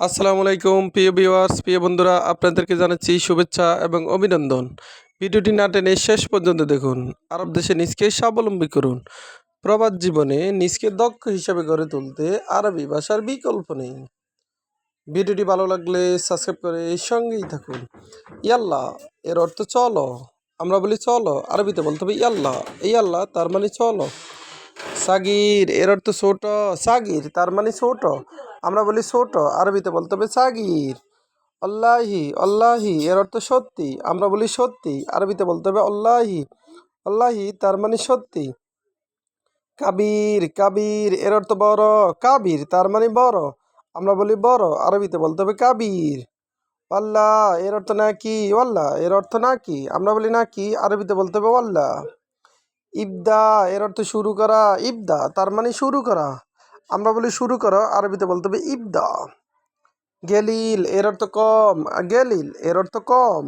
আসসালামু আলাইকুম প্রিয় ভিউয়ার্স, প্রিয় বন্ধুরা, আপনাদেরকে জানাচ্ছি শুভেচ্ছা এবং অভিনন্দন। ভিডিওটি না টেনে শেষ পর্যন্ত দেখুন। আরব দেশে নিজকে স্বাবলম্বী করুন। প্রবাস জীবনে নিজকে দক্ষ হিসেবে গড়ে তুলতে আরবি ভাষার বিকল্প নেই। ভিডিওটি ভালো লাগলে সাবস্ক্রাইব করে সঙ্গেই থাকুন। ইয়াল্লা এর অর্থ চলো। আমরা বলি চলো, আরবিতে বলতে হবে ইয়াল্লা। ইয়াল্লা তার মানে চলো। সাগির এর অর্থ ছোট। সাগির তার মানে ছোট, আমরা বলি ছোট, আরবিতে বলতে হবে সাগির। আল্লাহি আল্লাহি এর অর্থ সত্যি, আমরা বলি সত্যি, আরবিতে বলতে হবে আল্লাহি। আল্লাহি তার মানে সত্যি। কাবির কাবির এর অর্থ বড়। কাবির তার মানে বড়, আমরা বলি বড়, আরবিতে বলতে হবে কাবির। আল্লাহ এর অর্থ নাকি। আল্লাহ এর অর্থ নাকি, আমরা বলি নাকি, আরবিতে বলতে হবে আল্লাহ। ইবদা এর অর্থ শুরু করা। ইবদা তার মানে শুরু করা, আমরা বলি শুরু করা, আরবিতে বলতে হবে ইবদা। গেলিল এর অর্থ কম। গেলিল এর অর্থ কম।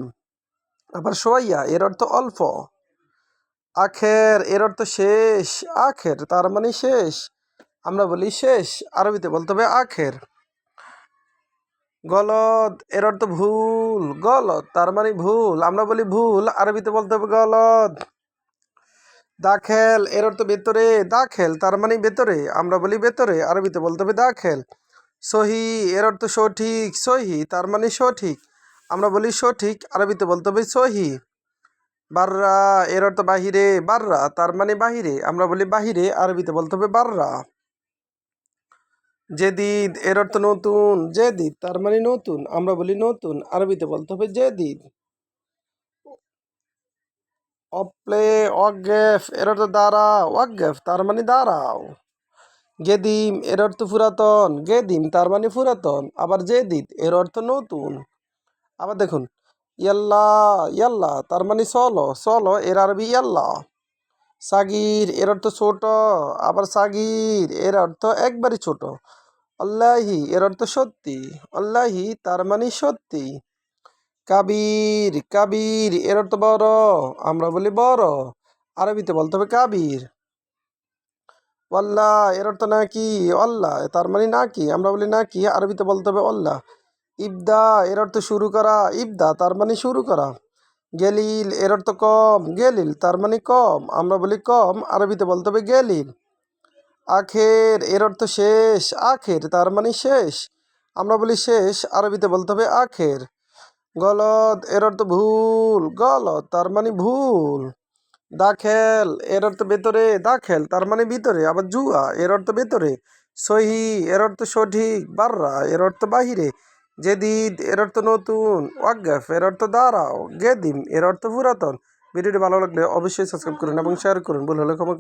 আবার সোয়াইয়া এর অর্থ অল্প। আখের এর অর্থ শেষ। আখের তার মানে শেষ, আমরা বলি শেষ, আরবিতে বলতে হবে আখের। গলদ এর অর্থ ভুল। গলদ তার মানে ভুল, আমরা বলি ভুল, আরবিতে বলতে হবে গলদ। দাখেল এর অর্থ ভেতরে। দাখেল তার মানে ভেতরে, আমরা বলি ভেতরে, আরবিতে বলতে হবে দাখেল। সহি এর অর্থ সঠিক। সহি তার মানে সঠিক, আমরা বলি সঠিক, আরবিতে বলতে হবে সহি। বাররা এর অর্থ বাহিরে। বাররা তার মানে বাহিরে, আমরা বলি বাহিরে, আরবিতে বলতে হবে বাররা। জেদিদ এর অর্থ নতুন। জেদিদ তার মানে নতুন, আমরা বলি নতুন, আরবিতে বলতে হবে জেদিদ। অপ্লে ওয়াকগেফ এর অর্থ দাঁড়াও। ওয়াকগেফ তার মানে দাঁড়াও। গেদিম এর অর্থ পুরাতন। গেদিম তার মানে পুরাতন, আবার জেদিদ এর অর্থ নতুন। আবার দেখুন, ইয়াল্লা ইয়াল্লা তার মানে চলো। চলো এর আরবি ইয়াল্লা। সাগির এর অর্থ ছোট, আবার সাগির এর অর্থ একবারই ছোট। আল্লাহি এর অর্থ সত্যি। আল্লাহি তার মানে সত্যি। কাবির কাবির এর অর্থ বড়, আমরা বলি বড়, আরবিতে বলতে হবে কাবির। আল্লাহ এর অর্থ নাকি। আল্লাহ তার মানে নাকি, আমরা বলি নাকি, আরবিতে বলতে হবে আল্লাহ। ইবদা এর অর্থ শুরু করা। ইবদা তার মানে শুরু করা। গেলিল এর অর্থ কম। গেলিল তার মানে কম, আমরা বলি কম, আরবিতে বলতে হবে গেলিল। আখের এর অর্থ শেষ। আখের তার মানে শেষ, আমরা বলি শেষ, আরবিতে বলতে হবে আখের। গলদ এর অর্থ ভুল। গলদ তার মানে ভুল। দাখেল এর অর্থ ভেতরে। দাখেল তার মানে ভিতরে, আবার জুয়া এর অর্থ ভেতরে। সহি এর অর্থ সঠিক। বাররা এর অর্থ বাহিরে। জেদিদ এর অর্থ নতুন। ওয়াকফ এর অর্থ দাঁড়াও। গেদিম এর অর্থ পুরাতন। ভিডিওটি ভালো লাগলে অবশ্যই সাবস্ক্রাইব করুন এবং শেয়ার করুন। ভুল হলে ক্ষমা করুন।